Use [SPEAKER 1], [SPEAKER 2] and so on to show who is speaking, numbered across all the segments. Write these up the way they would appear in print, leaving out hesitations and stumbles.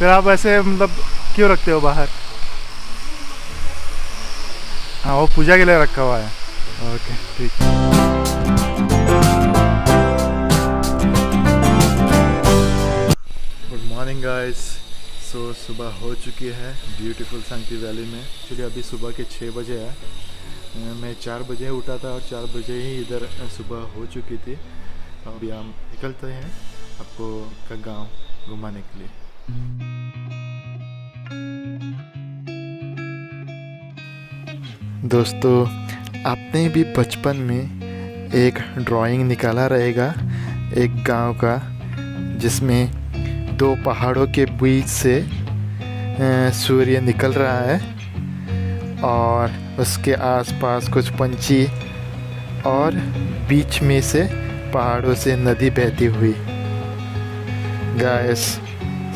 [SPEAKER 1] फिर आप ऐसे मतलब क्यों रखते हो बाहर? हाँ, वो पूजा के लिए रखा हुआ है। ओके, ठीक है। Good morning guys. सो सुबह हो चुकी है ब्यूटीफुल सांगती वैली में। एक्चुअली अभी सुबह के 6 बजे है। मैं 4 बजे उठा था और 4 बजे ही इधर सुबह हो चुकी थी। अभी हम निकलते हैं आपको का गांव घुमाने के लिए। दोस्तों, आपने भी बचपन में एक ड्राइंग निकाला रहेगा एक गांव का, जिसमें 2 पहाड़ों के बीच से सूर्य निकल रहा है और उसके आसपास कुछ पंछी और बीच में से पहाड़ों से नदी बहती हुई। गाइस,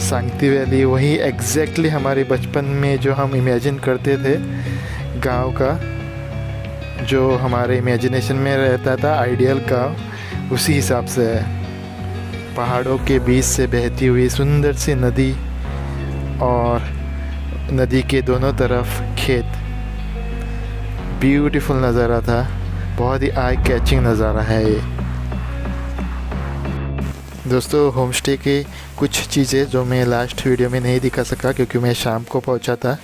[SPEAKER 1] सांगती वैली वही एग्जैक्टली हमारे बचपन में जो हम इमेजिन करते थे गांव का, जो हमारे इमेजिनेशन में रहता था आइडियल गांव, उसी हिसाब से है। पहाड़ों के बीच से बहती हुई सुंदर सी नदी और नदी के दोनों तरफ खेत। ब्यूटीफुल नज़ारा था, बहुत ही आई कैचिंग नज़ारा है ये। दोस्तों, होम स्टे की कुछ चीज़ें जो मैं लास्ट वीडियो में नहीं दिखा सका क्योंकि मैं शाम को पहुंचा था,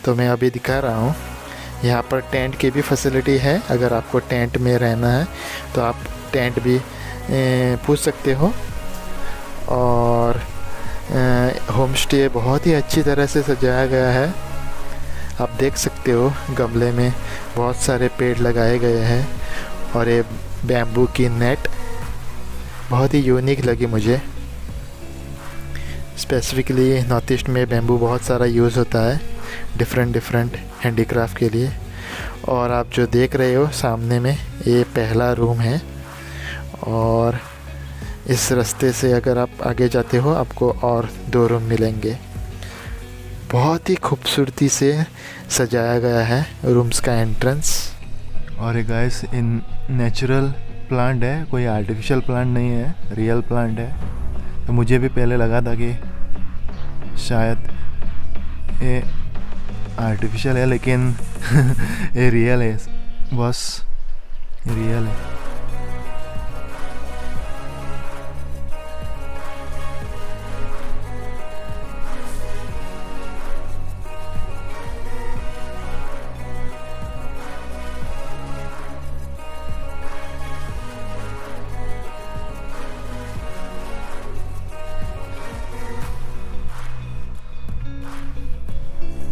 [SPEAKER 1] तो मैं अभी दिखा रहा हूँ। यहाँ पर टेंट की भी फैसिलिटी है। अगर आपको टेंट में रहना है तो आप टेंट भी पूछ सकते हो। और होम स्टे बहुत ही अच्छी तरह से सजाया गया है। आप देख सकते हो गमले में बहुत सारे पेड़ लगाए गए हैं और ये बैम्बू की नेट बहुत ही यूनिक लगी मुझे। स्पेसिफिकली नॉर्थ ईस्ट में बैम्बू बहुत सारा यूज़ होता है डिफरेंट हैंडीक्राफ्ट के लिए। और आप जो देख रहे हो सामने में, ये पहला रूम है और इस रास्ते से अगर आप आगे जाते हो आपको और 2 रूम मिलेंगे। बहुत ही खूबसूरती से सजाया गया है रूम्स का एंट्रेंस। और ये गाइस इन नेचुरल प्लांट है, कोई आर्टिफिशियल प्लांट नहीं है, रियल प्लांट है। तो मुझे भी पहले लगा था कि शायद ये आर्टिफिशियल है, लेकिन ये रियल है, बस रियल है।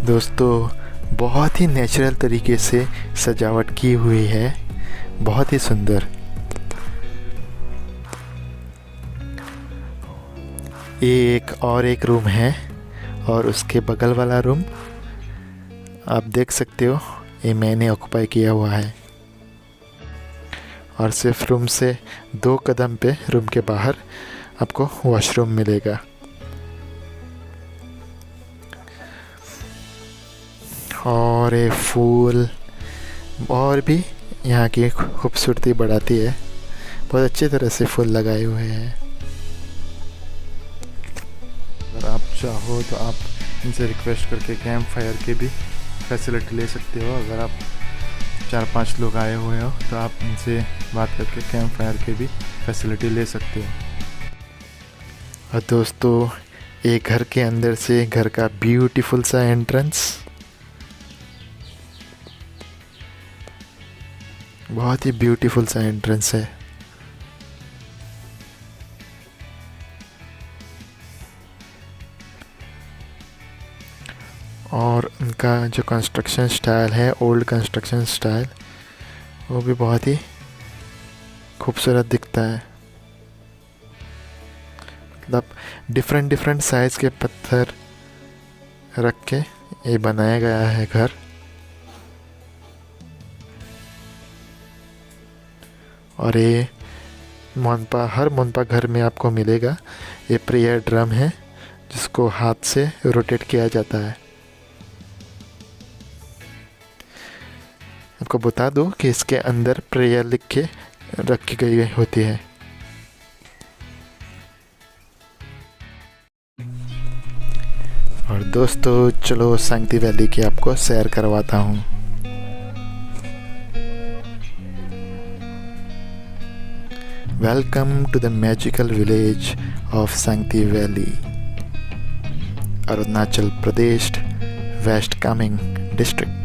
[SPEAKER 1] दोस्तों, बहुत ही नेचुरल तरीके से सजावट की हुई है, बहुत ही सुंदर। ये एक रूम है और उसके बगल वाला रूम आप देख सकते हो, ये मैंने ऑक्युपाई किया हुआ है। और सिर्फ रूम से 2 कदम पे रूम के बाहर आपको वॉशरूम मिलेगा। और ये फूल और भी यहाँ की खूबसूरती बढ़ाती है। बहुत अच्छी तरह से फूल लगाए हुए हैं। अगर आप चाहो तो आप इनसे रिक्वेस्ट करके कैंप फायर की भी फैसिलिटी ले सकते हो। अगर आप 4-5 लोग आए हुए हो तो आप इनसे बात करके कैंप फायर की भी फैसिलिटी ले सकते हो। और दोस्तों, ये घर के अंदर से घर का ब्यूटीफुल सा एंट्रेंस, बहुत ही ब्यूटीफुल सा एंट्रेंस है। और उनका जो कंस्ट्रक्शन स्टाइल है, ओल्ड कंस्ट्रक्शन स्टाइल, वो भी बहुत ही खूबसूरत दिखता है। मतलब डिफरेंट साइज़ के पत्थर रख के ये बनाया गया है घर। और ये हर मोनपा घर में आपको मिलेगा। ये प्रेयर ड्रम है जिसको हाथ से रोटेट किया जाता है। आपको बता दूं कि इसके अंदर प्रेयर लिख के रखी गई होती है। और दोस्तों चलो सांगती वैली की आपको सैर करवाता हूँ। Welcome to the magical village of Sangti valley, Arunachal Pradesh, west Kameng district.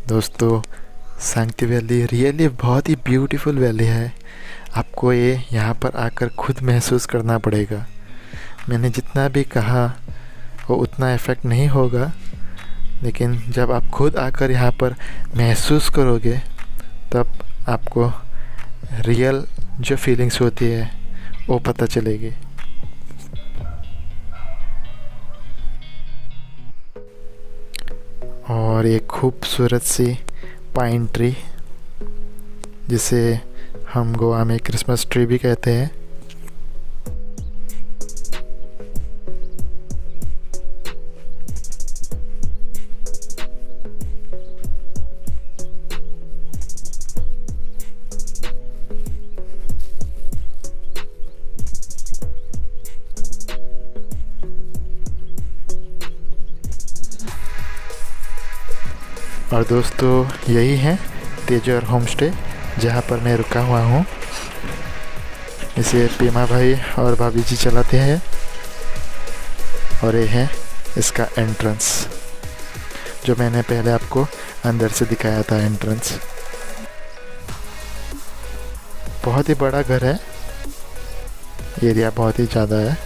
[SPEAKER 1] दोस्तों सांगती वैली रियली बहुत ही ब्यूटीफुल वैली है। आपको ये यहाँ पर आकर खुद महसूस करना पड़ेगा। मैंने जितना भी कहा वो उतना इफ़ेक्ट नहीं होगा, लेकिन जब आप खुद आकर यहाँ पर महसूस करोगे तब आपको रियल जो फीलिंग्स होती है वो पता चलेगी। और एक खूबसूरत सी पाइन ट्री, जिसे हम गोवा में क्रिसमस ट्री भी कहते हैं। और दोस्तों यही है तेजर होम स्टे जहाँ पर मैं रुका हुआ हूँ। इसे पीमा भाई और भाभी जी चलाते हैं। और ये है इसका एंट्रेंस, जो मैंने पहले आपको अंदर से दिखाया था एंट्रेंस। बहुत ही बड़ा घर है, एरिया बहुत ही ज़्यादा है।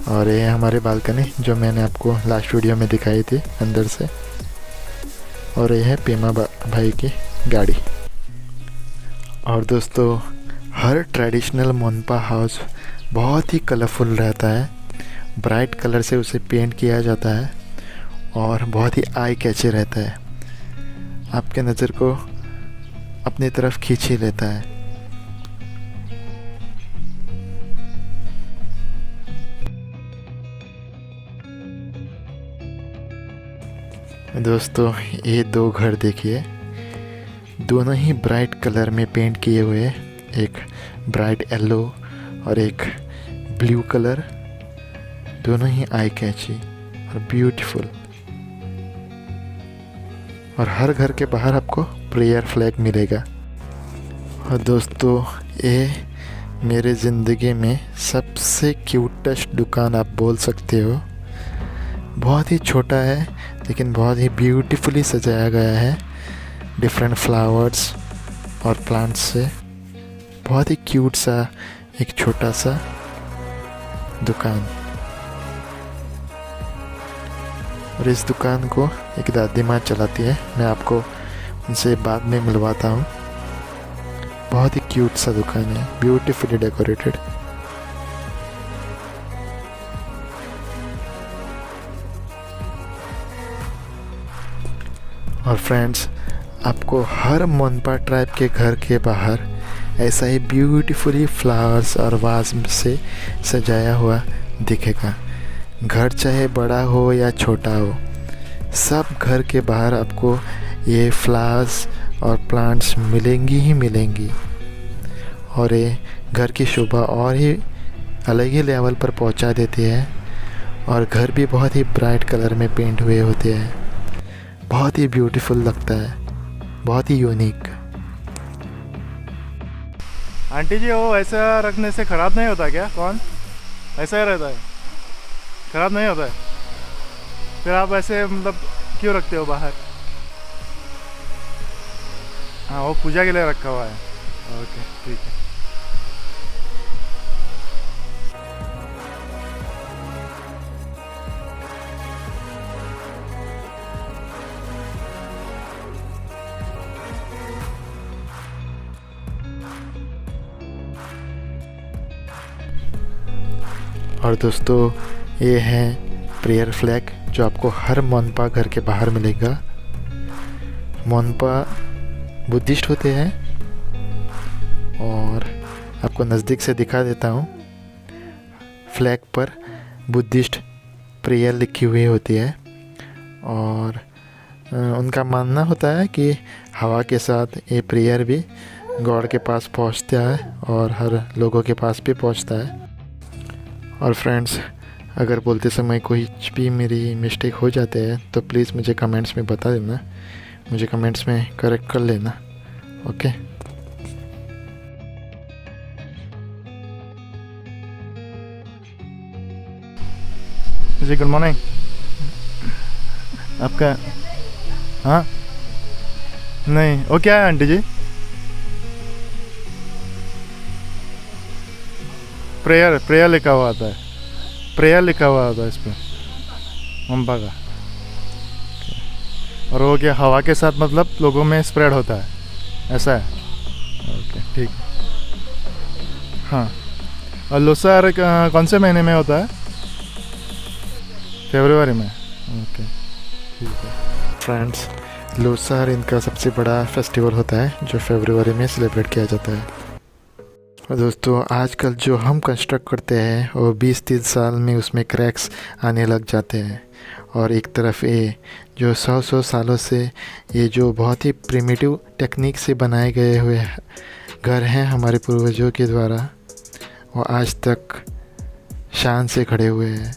[SPEAKER 1] और ये है हमारी बालकनी, जो मैंने आपको लास्ट वीडियो में दिखाई थी अंदर से। और ये है पीमा भाई की गाड़ी। और दोस्तों हर ट्रेडिशनल मोनपा हाउस बहुत ही कलरफुल रहता है। ब्राइट कलर से उसे पेंट किया जाता है और बहुत ही आई कैची रहता है, आपके नज़र को अपनी तरफ खींच ही लेता है। दोस्तों ये दो घर देखिए, दोनों ही ब्राइट कलर में पेंट किए हुए, एक ब्राइट येलो और एक ब्लू कलर। दोनों ही आई कैची और ब्यूटीफुल। और हर घर के बाहर आपको प्रेयर फ्लैग मिलेगा। और दोस्तों ये मेरे ज़िंदगी में सबसे क्यूटेस्ट दुकान आप बोल सकते हो। बहुत ही छोटा है लेकिन बहुत ही ब्यूटीफुली सजाया गया है डिफरेंट फ्लावर्स और प्लांट्स से। बहुत ही क्यूट सा एक छोटा सा दुकान। और इस दुकान को एक दादी माँ चलाती है, मैं आपको उनसे बाद में मिलवाता हूँ। बहुत ही क्यूट सा दुकान है, ब्यूटीफुली डेकोरेटेड। और फ्रेंड्स आपको हर मोनपा ट्राइब के घर के बाहर ऐसा ही ब्यूटीफुली फ्लावर्स और वाज से सजाया हुआ दिखेगा। घर चाहे बड़ा हो या छोटा हो, सब घर के बाहर आपको ये फ्लावर्स और प्लांट्स मिलेंगी ही मिलेंगी। और ये घर की शोभा और ही अलग ही लेवल पर पहुंचा देती है। और घर भी बहुत ही ब्राइट कलर में पेंट हुए होते हैं, बहुत ही ब्यूटीफुल लगता है, बहुत ही यूनिक।
[SPEAKER 2] आंटी जी वो ऐसा रखने से ख़राब नहीं होता क्या? कौन ऐसा ही रहता है, ख़राब नहीं होता है? फिर आप ऐसे मतलब क्यों रखते हो बाहर? हाँ वो पूजा के लिए रखा हुआ है। ओके ठीक है।
[SPEAKER 1] और दोस्तों ये है प्रेयर फ्लैग जो आपको हर मोनपा घर के बाहर मिलेगा। मोनपा बुद्धिस्ट होते हैं और आपको नज़दीक से दिखा देता हूँ। फ्लैग पर बुद्धिस्ट प्रेयर लिखी हुई होती है और उनका मानना होता है कि हवा के साथ ये प्रेयर भी गॉड के पास पहुंचता है और हर लोगों के पास भी पहुंचता है। और फ्रेंड्स, अगर बोलते समय कोई भी मेरी मिस्टेक हो जाते हैं तो प्लीज़ मुझे कमेंट्स में बता देना, मुझे कमेंट्स में करेक्ट कर लेना। ओके।
[SPEAKER 2] जी गुड मॉर्निंग। आपका हाँ नहीं वो क्या है आंटी जी? प्रेयर लिखा हुआ आता है, प्रेयर लिखा हुआ होता है इस पर मम्पा का। और वो क्या हवा के साथ मतलब लोगों में स्प्रेड होता है, ऐसा है? ओके ठीक। हाँ, और लोसार कौन से महीने में होता है? फरवरी में। ओके ठीक है।
[SPEAKER 1] फ्रेंड्स, लोसार इनका सबसे बड़ा फेस्टिवल होता है जो फरवरी में सेलिब्रेट किया जाता है। और दोस्तों, आजकल जो हम कंस्ट्रक्ट करते हैं वो 20-30 साल में उसमें क्रैक्स आने लग जाते हैं। और एक तरफ ये जो 100 सालों से ये जो बहुत ही प्रिमिटिव टेक्निक से बनाए गए हुए घर हैं हमारे पूर्वजों के द्वारा, वो आज तक शान से खड़े हुए हैं।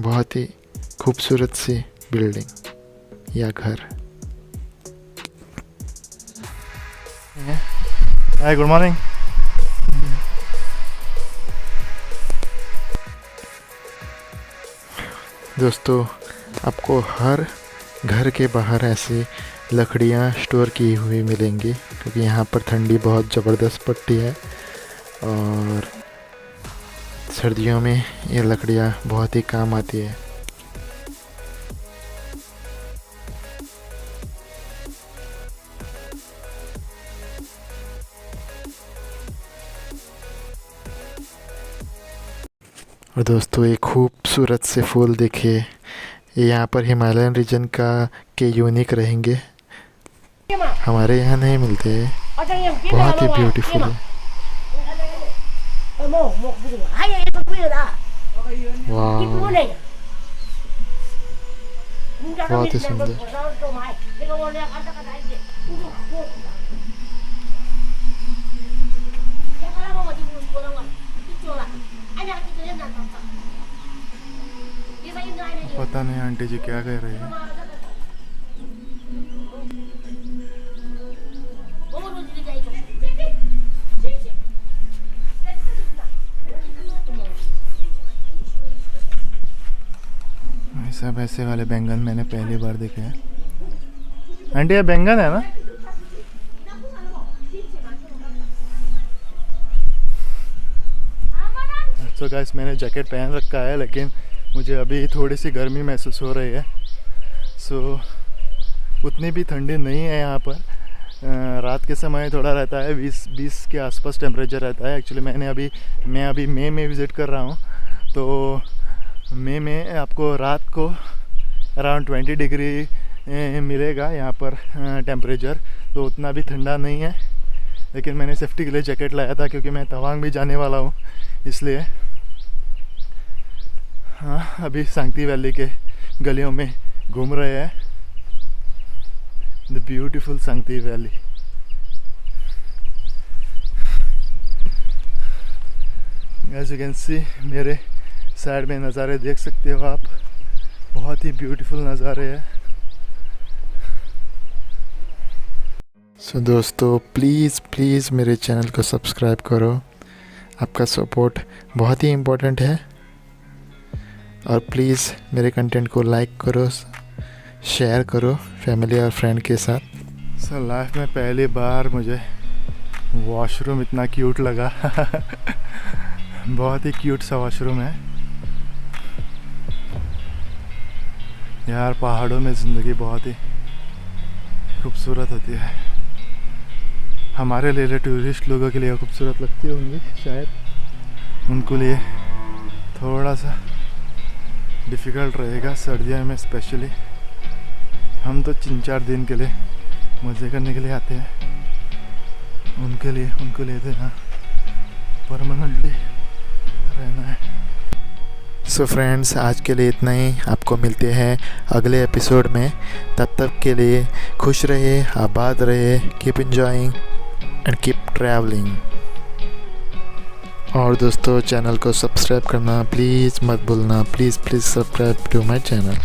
[SPEAKER 1] बहुत ही खूबसूरत सी बिल्डिंग या घर।
[SPEAKER 2] Hi good morning.
[SPEAKER 1] दोस्तों, आपको हर घर के बाहर ऐसी लकड़ियाँ स्टोर की हुई मिलेंगी क्योंकि यहाँ पर ठंडी बहुत ज़बरदस्त पड़ती है और सर्दियों में ये लकड़ियाँ बहुत ही काम आती है। और दोस्तों, एक खूबसूरत से फूल देखिए, ये यहाँ पर हिमालयन रीजन के यूनिक रहेंगे, हमारे यहाँ नहीं मिलते। बहुत ही ब्यूटीफुल है। वाह, बहुत ही सुंदर।
[SPEAKER 2] पता नहीं आंटी जी क्या कह रही है। सब ऐसे वाले बैंगन मैंने पहली बार देखे हैं। आंटी ये बैंगन है ना? तो गाइस, मैंने जैकेट पहन रखा है लेकिन मुझे अभी थोड़ी सी गर्मी महसूस हो रही है। सो उतनी भी ठंडी नहीं है यहाँ पर। रात के समय थोड़ा रहता है, 20 के आसपास टेम्परेचर रहता है। एक्चुअली मैं अभी मई में विज़िट कर रहा हूँ, तो मई में आपको रात को अराउंड 20 डिग्री मिलेगा यहाँ पर टेम्परेचर। तो उतना भी ठंडा नहीं है, लेकिन मैंने सेफ्टी के लिए जैकेट लाया था क्योंकि मैं तवांग भी जाने वाला हूँ, इसलिए। हाँ, अभी सांगती वैली के गलियों में घूम रहे हैं। The beautiful Sangti valley. As you can see, मेरे साइड में नज़ारे देख सकते हो आप, बहुत ही ब्यूटीफुल नज़ारे हैं।
[SPEAKER 1] सो दोस्तों, प्लीज़ मेरे चैनल को सब्सक्राइब करो। आपका सपोर्ट बहुत ही इम्पोर्टेंट है। और प्लीज़ मेरे कंटेंट को लाइक करो, शेयर करो फैमिली और फ्रेंड के साथ।
[SPEAKER 2] सर, लाइफ में पहली बार मुझे वॉशरूम इतना क्यूट लगा। बहुत ही क्यूट सा वॉशरूम है यार। पहाड़ों में ज़िंदगी बहुत ही खूबसूरत होती है। हमारे लिए टूरिस्ट लोगों के लिए खूबसूरत लगती होंगी शायद, उनको लिए थोड़ा सा डिफ़िकल्ट रहेगा सर्दियों में स्पेशली। हम तो 3-4 दिन के लिए मज़े करने के लिए आते हैं, उनके लिए तो यहाँ परमानेंटली रहना है।
[SPEAKER 1] सो फ्रेंड्स, आज के लिए इतना ही। आपको मिलते हैं अगले एपिसोड में। तब तक के लिए खुश रहिए, आबाद रहिए, keep enjoying and keep travelling. और दोस्तों, चैनल को सब्सक्राइब करना प्लीज़ मत भूलना। Please subscribe to my channel.